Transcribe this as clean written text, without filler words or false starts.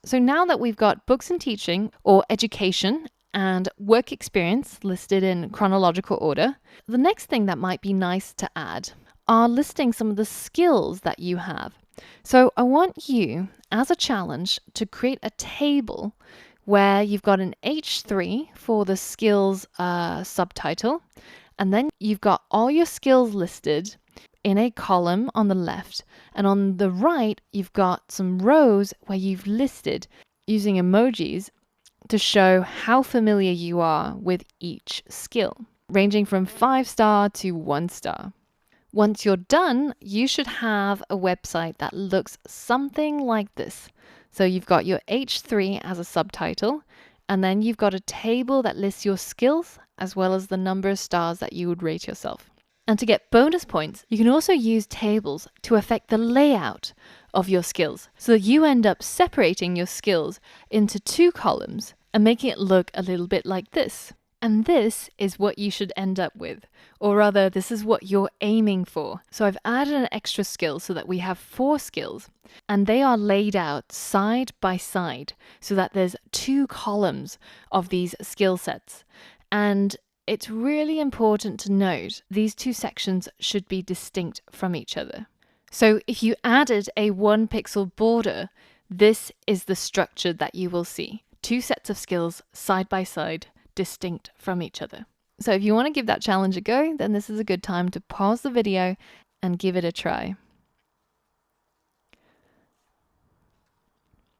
So now that we've got books and teaching or education and work experience listed in chronological order, the next thing that might be nice to add are listing some of the skills that you have. So I want you, as a challenge, to create a table where you've got an H3 for the skills subtitle, and then you've got all your skills listed in a column on the left, and on the right you've got some rows where you've listed using emojis to show how familiar you are with each skill, ranging from 5-star to 1-star. Once you're done, you should have a website that looks something like this. So you've got your H3 as a subtitle, and then you've got a table that lists your skills as well as the number of stars that you would rate yourself. And to get bonus points, you can also use tables to affect the layout of your skills. So you end up separating your skills into 2 columns and making it look a little bit like this. And this is what you should end up with, or rather, this is what you're aiming for. So I've added an extra skill so that we have 4 skills, and they are laid out side by side so that there's 2 columns of these skill sets. And it's really important to note these 2 sections should be distinct from each other. So if you added a 1 pixel border, this is the structure that you will see. 2 sets of skills side by side, distinct from each other. So if you want to give that challenge a go, then this is a good time to pause the video and give it a try.